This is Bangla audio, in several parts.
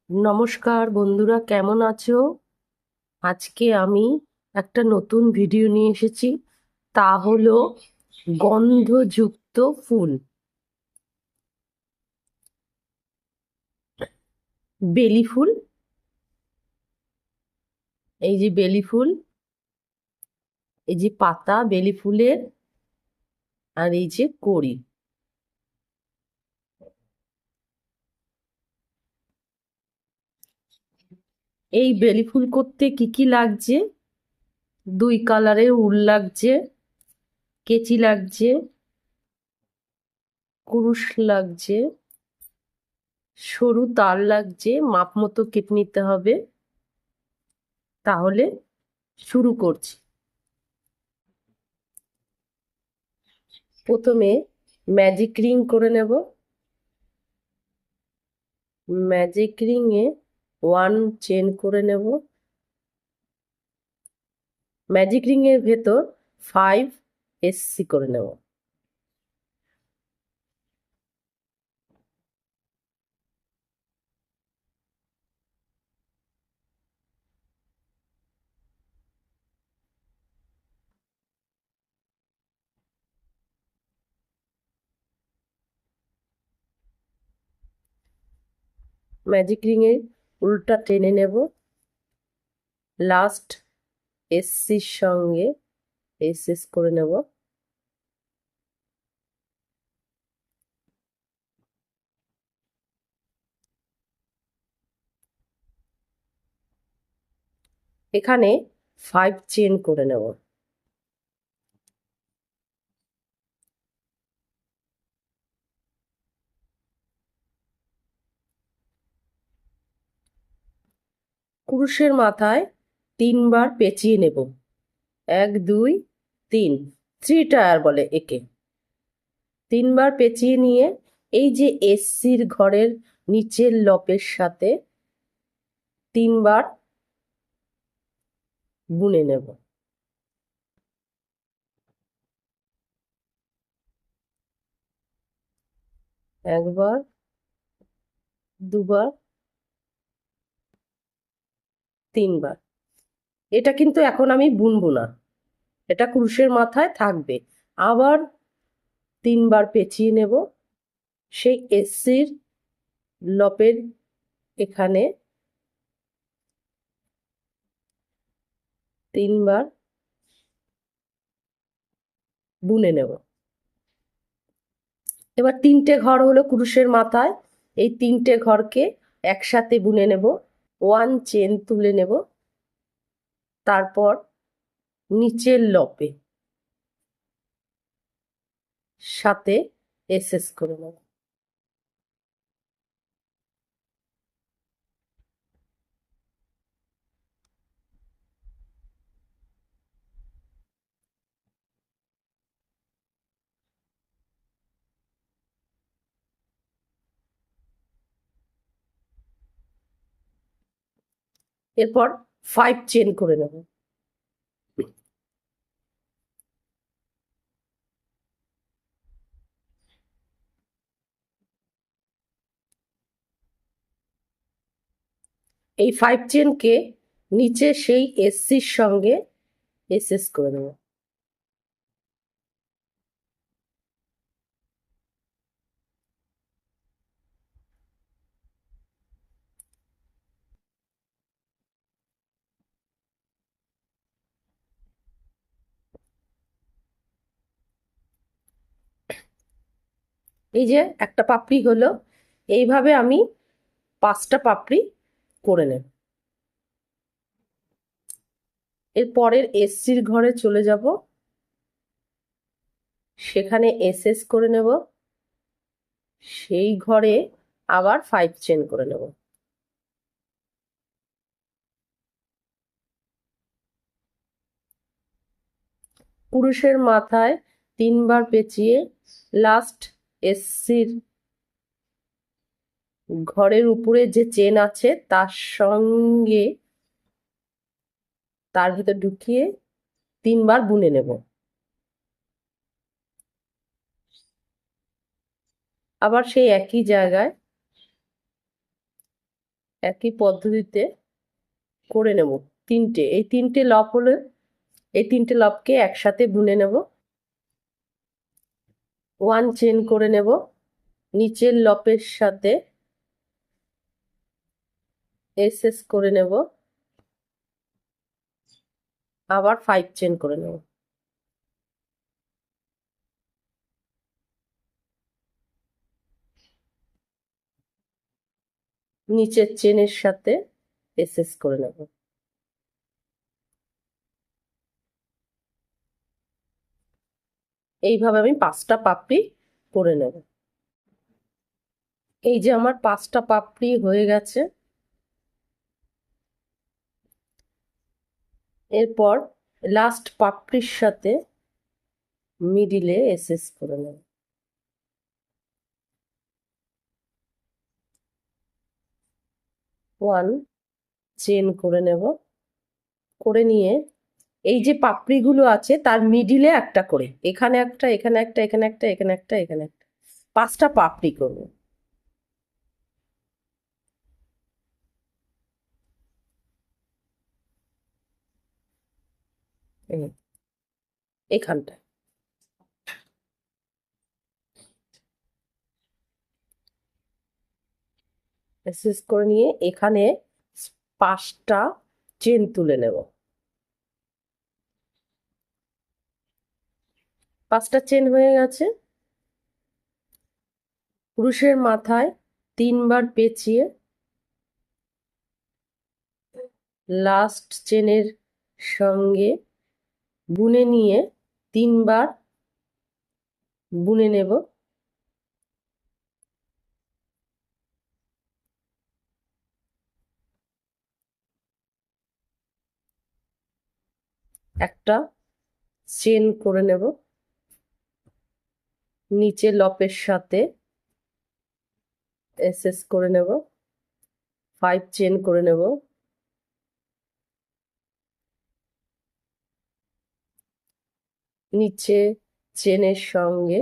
নমস্কার বন্ধুরা, কেমন আছো? আজকে আমি একটা নতুন ভিডিও নিয়ে এসেছি। তা হলো গন্ধযুক্ত ফুল, বেলি ফুল। এই যে বেলি ফুল, এই যে পাতা বেলি ফুলের, আর এই যে কড়ি। এই বেলি ফুল করতে কি কি লাগছে? দুই কালারের উল লাগছে, কেচি লাগছে, কুরুশ লাগছে, সরু তার লাগছে, মাপ মতো কেটে নিতে হবে। তাহলে শুরু করছি। প্রথমে ম্যাজিক রিং করে নেব। ম্যাজিক রিংয়ে 1 চেন করে নেব। ম্যাজিক রিংয়ের ভেতর 5 এসসি করে নেব। ম্যাজিক রিংয়ের উল্টা টেনে নেব, লাস্ট এসসির সঙ্গে এসএস করে নেব। এখানে 5 চেন করে নেব। কুরুশের মাথায় 3 বার পেঁচিয়ে নেব। 1 2 3, 3 টায়ার বলে একে। 3 বার পেঁচিয়ে নিয়ে এই যে এসসির ঘরের নিচের লপের সাথে 3 বার বুনে নেব। একবার, দুবার, 3 বার। এটা কিন্তু এখন আমি বুনবো না, এটা কুরুশের মাথায় থাকবে। আবার 3 বার পেঁচিয়ে নেব, সেই এসসির লপের এখানে 3 বার বুনে নেব। এবার 3টে ঘর হলো কুরুশের মাথায়, এই 3টে ঘরকে একসাথে বুনে নেব। 1 চেন তুলে নেব, তারপর নিচের লপে সাথে এসএস করে নেব। এরপর 5 চেন করে নেব। এই 5 চেনকে নিচে সেই এসসির সঙ্গে এসএস করে নেব। এই যে একটা পাপড়ি হলো, এইভাবে আমি 5টা পাপড়ি করে নেব। এর পরের এসসির ঘরে চলে যাব, সেখানে এসএস করে নেব, সেই ঘরে আবার 5 চেন করে নেব। পুরুষের মাথায় 3 বার পেঁচিয়ে লাস্ট এসসির ঘরের উপরে যে চেন আছে তার সঙ্গে তার ভিতর ঢুকিয়ে 3 বার বুনে নেব। আবার সেই একই জায়গায় একই পদ্ধতিতে করে নেব তিনটে। এই তিনটে লব হলে এই তিনটে লবকে একসাথে বুনে নেব। 1 চেন করে নেব, নিচের লবের সাথে এস করে নেব, আবার 5 চেন করে নেব। নিচের চেনের সাথে এস করে নেব। এইভাবে আমি 5টা পাপড়ি করে নেব। এই যে আমার 5টা পাপড়ি হয়ে গেছে। এরপর লাস্ট পাপড়ির সাথে মিডিলে এস করে নেব। 1 চেন করে নেব। করে নিয়ে এই যে পাপড়িগুলো আছে তার মিডিলে একটা করে, এখানে একটা, এখানে একটা, এখানে একটা, এখানে একটা, এখানে একটা, 5টা পাপড়ি করব। এখানটা শেষ করে নিয়ে এখানে 5টা চেন তুলে নেব। 5টা চেন হয়ে গেছে। ক্রুশের মাথায় 3বার পেঁচিয়ে লাস্ট চেনের সঙ্গে বুনে নিয়ে 3বার বুনে নেব। একটা চেন করে নেব, নিচে লপের সাথে এস করে নেব, 5 চেন করে নেব, নিচে চেনের সঙ্গে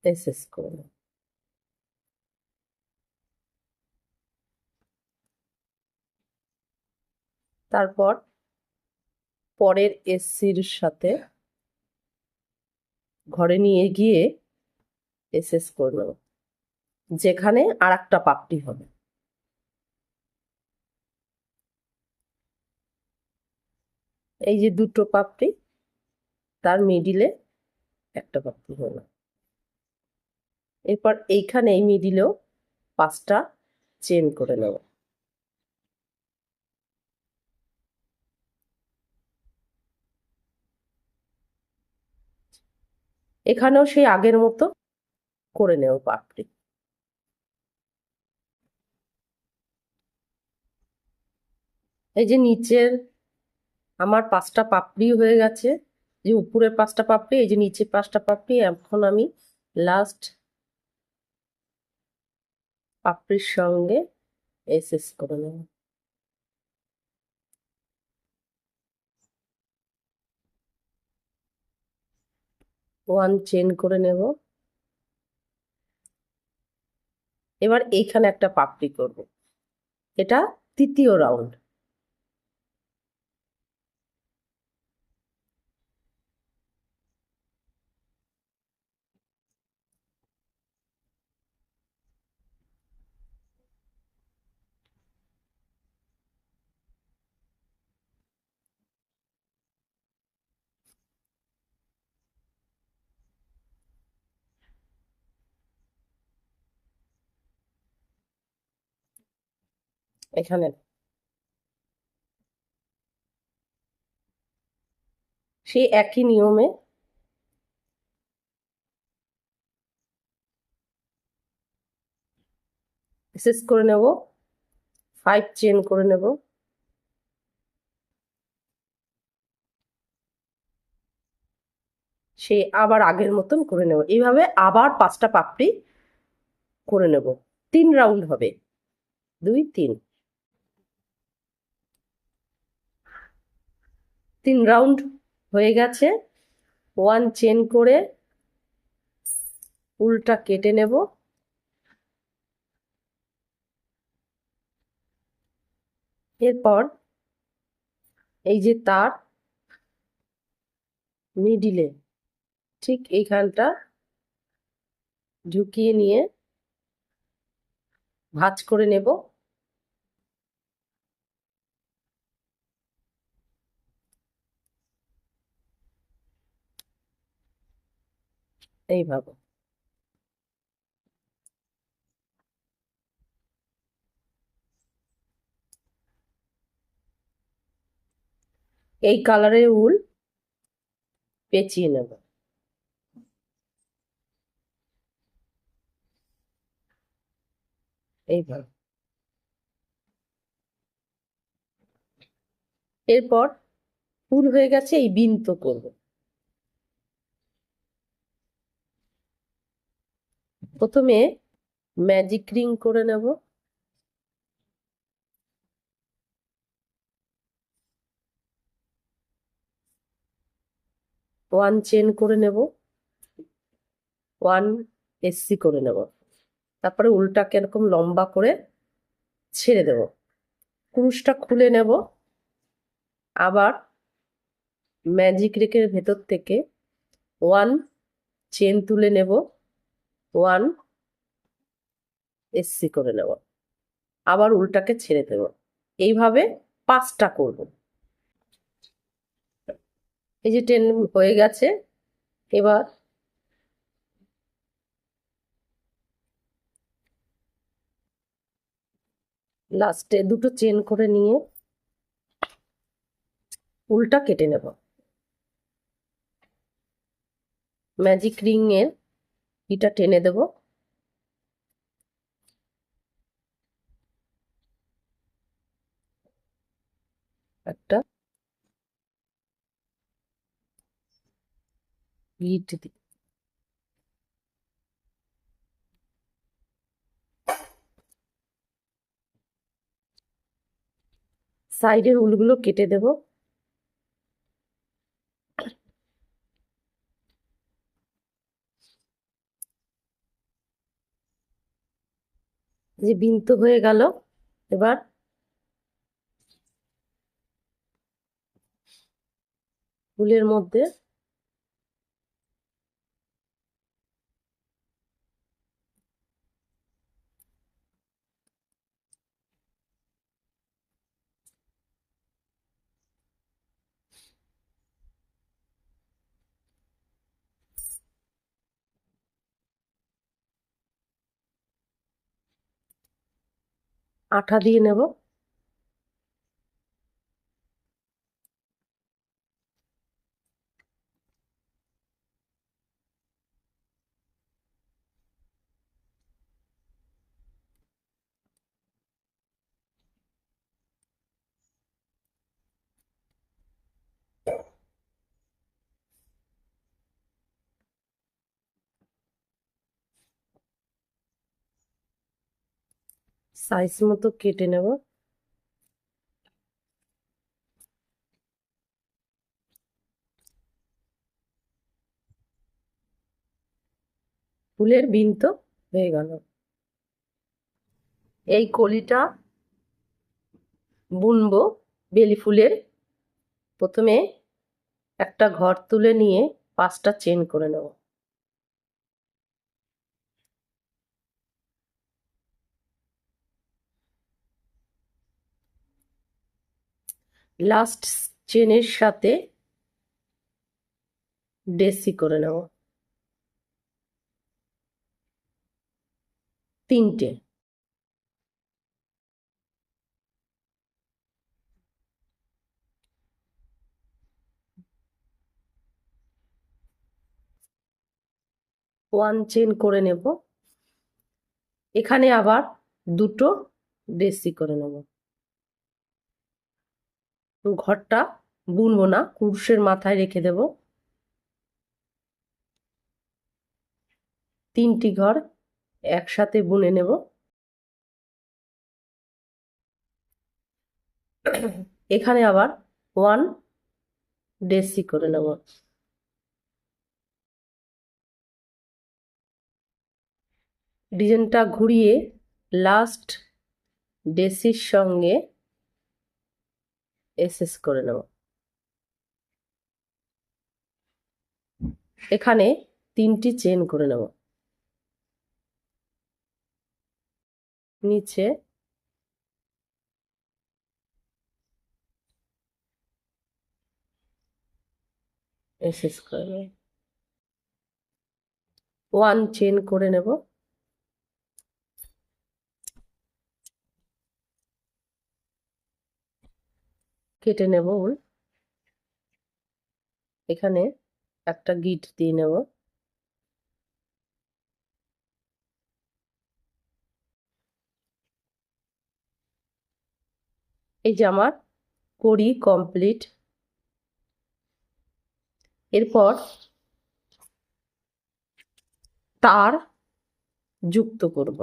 এস করে নেব। তারপর পরের এসির সাথে ঘরে নিয়ে গিয়ে এস করে নেব, যেখানে আর একটা পাপড়ি হবে। এই যে দুটো পাপড়ি, তার মিডিলে একটা পাপড়ি হলো। এরপর এইখানে এই মিডিলেও 5টা চেন করে নেব। এখানেও সেই আগের মতো করে নেব পাপড়ি। এই যে নিচের আমার 5টা পাপড়ি হয়ে গেছে, যে উপরের 5টা পাপড়ি, এই যে নিচের 5টা পাপড়ি। এখন আমি লাস্ট পাপড়ির সঙ্গে এস করে নেব। 1 চেন করে নেব। এবার এইখানে একটা পাপড়ি করব, এটা তৃতীয় রাউন্ড। এখানে সেই একই নিয়মে এস করে নেব, 5 চেন করে নেব, সে আবার আগের মতন করে নেব। এইভাবে আবার 5টা পাপড়ি করে নেব। 3 রাউন্ড হবে, 2 3 3 রাউন্ড হয়ে গেছে। 1 চেন করে উল্টা কেটে নেব, এরপর এই যে তার মিডিলে ঠিক এইখানটা ঝুঁকিয়ে নিয়ে ভাঁজ করে নেব। এইভাবে এই কালারের উল পেঁচিয়ে নেব। এইভাবে এরপর ফুল হয়ে গেছে, এই বিন্ত করব। প্রথমে ম্যাজিক রিং করে নেব। ওয়ান চেন করে নেব, ওয়ান এসসি করে নেব। তারপরে উলটাকে এরকম লম্বা করে ছেড়ে দেব। ক্রুশটা খুলে নেব। আবার ম্যাজিক রেকের ভেতর থেকে ওয়ান চেন তুলে নেব, ওয়ান এসসি করে নেব। আবার উলটাকে ছেড়ে দেব। এইভাবে 5টা করব। এই যে 10 হয়ে গেছে। এবার লাস্টে দুটো চেন করে নিয়ে উলটা কেটে নেব। ম্যাজিক রিং এর এটা টেনে দেব। একটা গিট দিই। সাইডের উলগুলো কেটে দেব। যে বিন্ত হয়ে গেল। এবার ফুলের মধ্যে আঠা দিয়ে নেব। সাইজ মতো কেটে নেব। ফুলের বিন্ত হয়ে গেল। এই কলিটা বুনবো বেলি ফুলের। প্রথমে একটা ঘর তুলে নিয়ে 5টা চেন করে নেব। লাস্ট চেনের সাথে ডেসি করে নেব 3টে। ওয়ান চেন করে নেব। এখানে আবার দুটো ডেসি করে নেব। ঘরটা বুনবো না, কুরুশের মাথায় রেখে দেব। 3টি ঘর একসাথে বুনে নেব। এখানে আবার ওয়ান ডেসি করে নেব। ডিজাইনটা ঘুরিয়ে লাস্ট ডেসির সঙ্গে এসএস করে নেব। এখানে 3টি চেন করে নেব। নিচে এসএস করে নেব। 1 চেন করে নেব। কেটে নেব উল। এখানে একটা গিট দিয়ে নেব। এই যে আমার কড়ি কমপ্লিট। এরপর তার যুক্ত করব।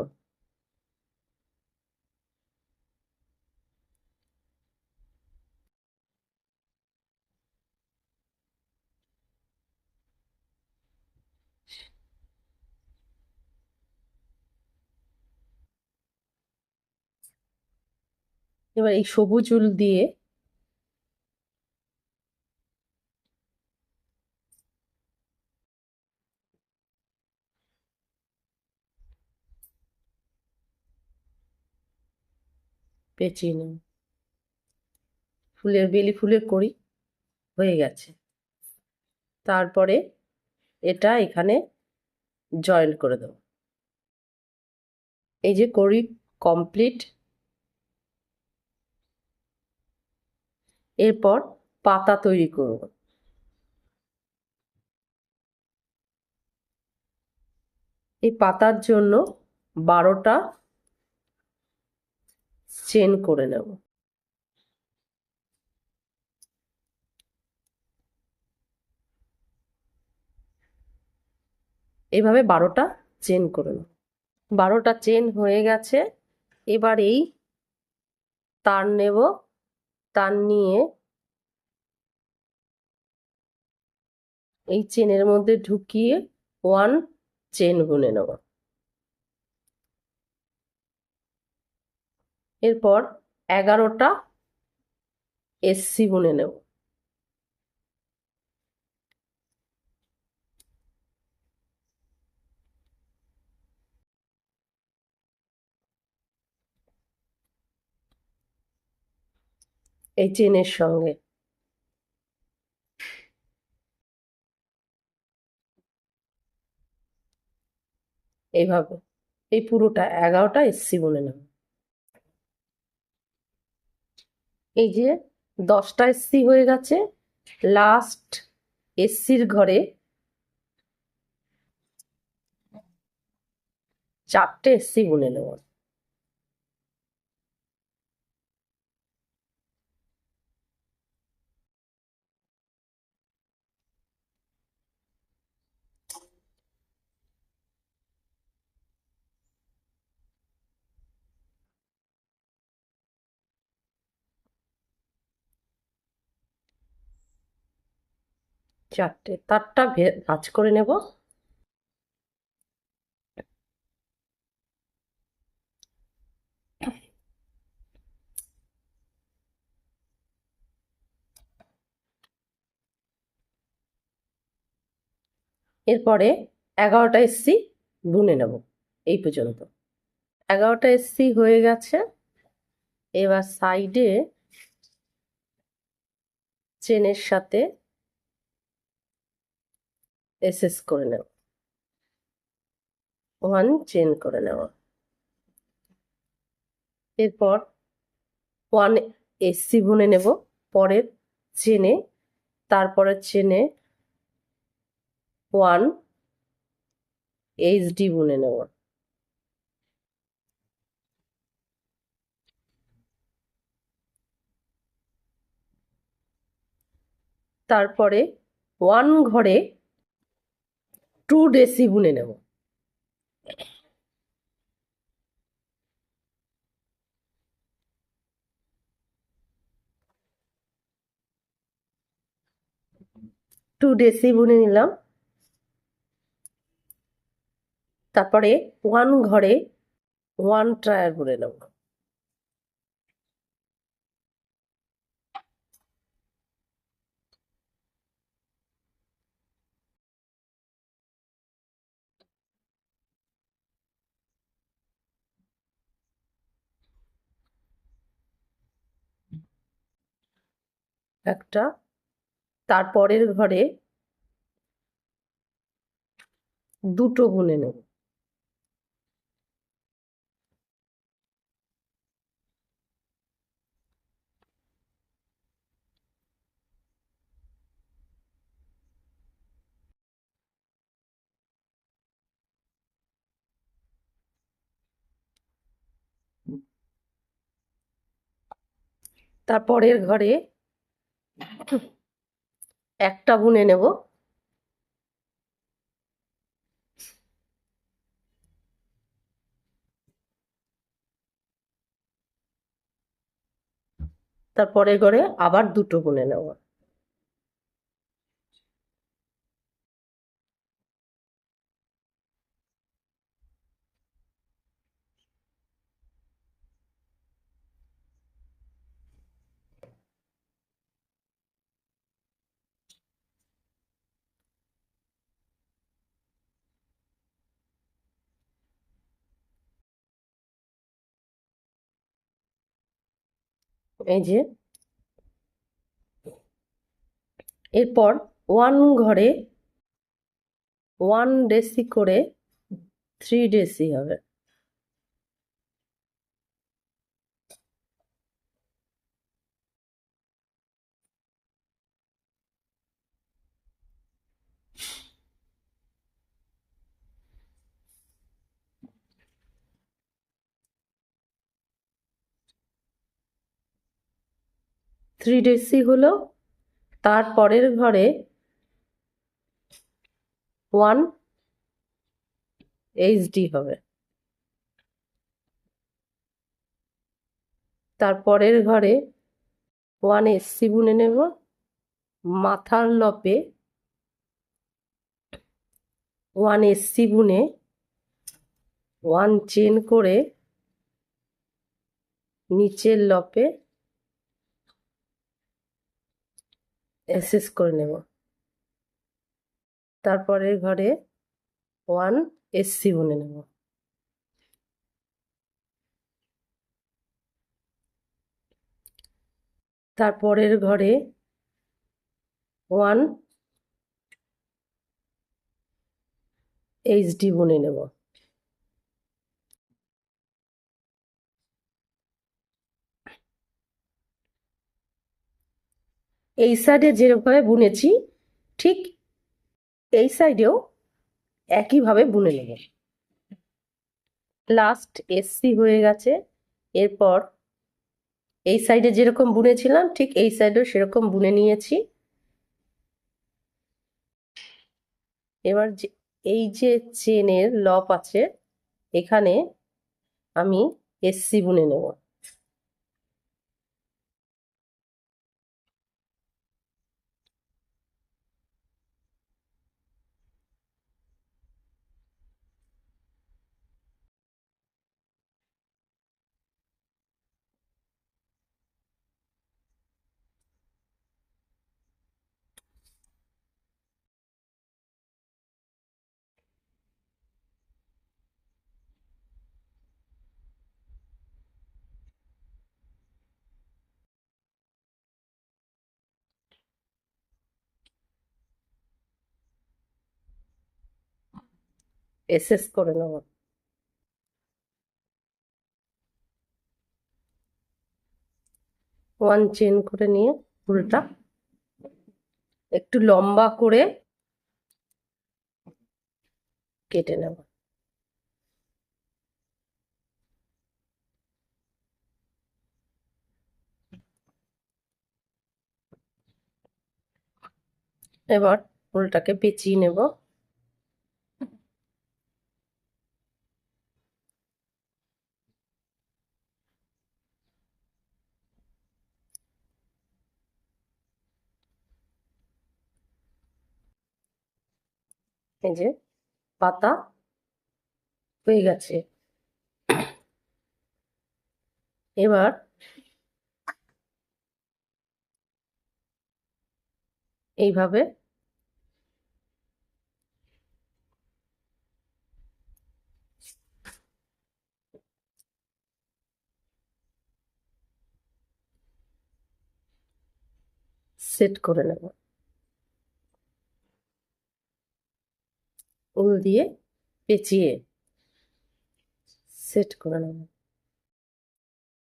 এবার এই সবুজ উল দিয়ে পেঁচিয়ে নেব। বেলি ফুলের কড়ি হয়ে গেছে। তারপরে এটা এখানে জয়েন করে দেব। এই যে কড়ি কমপ্লিট। এরপর পাতা তৈরি করব। এই পাতার জন্য 12টা চেন করে নেব। এভাবে 12টা চেন করে নেব। 12টা চেন হয়ে গেছে। এবার এই তার নেব। তার নিয়ে এই চেনের মধ্যে ঢুকিয়ে 1 চেন বুনে নেব। এরপর 11টা এসসি বুনে নেব। এই চেনের সঙ্গে এইভাবে এই পুরোটা 11টা এসসি বুনে নেব। এই যে 10টা এসসি হয়ে গেছে। লাস্ট এসসির ঘরে 4টে এসসি বুনে নেব। চারটে তারটা ভাঁজ করে নেব। এরপরে 11টা এসসি বুনে নেব এই পর্যন্ত। 11টা এসসি হয়ে গেছে। এবার সাইডে চেনের সাথে এসএস করে নেব। 1 চেন করে নেব। এরপর 1 এসসি বুনে নেব পরের চেনে। তারপরের চেনে 1 এইচডি বুনে নেব। তারপরে 1 ঘরে 2 ডেসি বুনে নেব। টু ডেসি বুনে নিলাম। তারপরে 1 ঘরে 1 ট্রায়ার বুনে নেব। একটা, তারপরের ঘরে দুটো বুনে নেব। তারপরের ঘরে একটা বুনে নেব। তারপরের ঘরে আবার দুটো বুনে নেব। এই যে, এরপর ঘরে 1 ডেসি করে 3 ডেসি হবে। থ্রি ডেসি হলো, তারপরের ঘরে 1 এইচডি হবে। তারপরের ঘরে 1 এসসি বুনে নেব। মাথার লপে 1 এসসি বুনে 1 চেন করে নিচের লপে এসএস করে নেব। তারপরের ঘরে 1 এসসি বুনে নেব। তারপরের ঘরে 1 এইচডি বুনে নেব। এই সাইডে যেভাবে বুনেছি ঠিক এই সাইডেও একইভাবে বুনে নেব। লাস্ট এসসি হয়ে গেছে। এরপর এই সাইডে যেরকম বুনেছিলাম ঠিক এই সাইডেও সেরকম বুনে নিয়েছি। এবার এই যে চেনের লপ আছে এখানে আমি এসসি বুনে নেব। এসএস করে নেব। ওয়ান চেন করে নিয়ে ফুলটা একটু লম্বা করে কেটে নেব। এবার ফুলটাকে পেঁচিয়ে নেব। এই যে পাতা হয়ে গেছে। এবার এইভাবে সেট করে নেব। উল দিয়ে পেঁচিয়ে সেট করে নেব।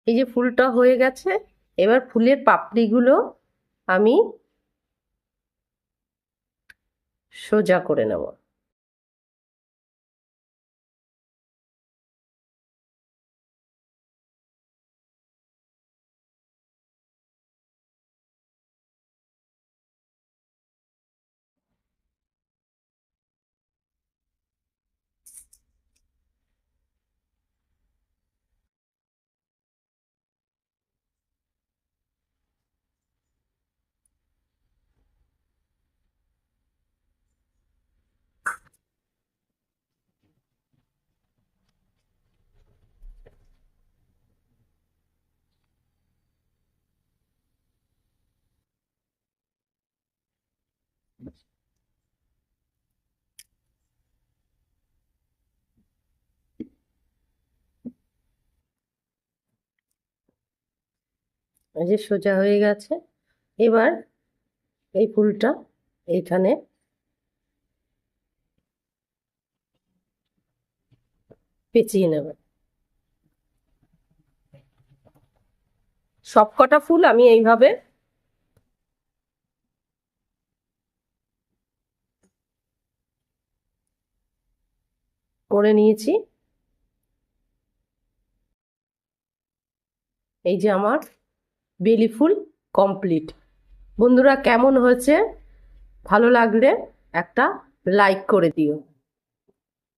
এই যে ফুলটা হয়ে গেছে, এবার ফুলের পাপড়িগুলো আমি সোজা করে নেব। এই যে সোজা হয়ে গেছে, এবার এই ফুলটা এইখানে পেঁচিয়ে নেব। সবকটা ফুল আমি এইভাবে করে নিয়েছি। এই যে আমার বেলি ফুল কমপ্লিট। বন্ধুরা, কেমন হয়েছে? ভালো লাগলে একটা লাইক করে দিও।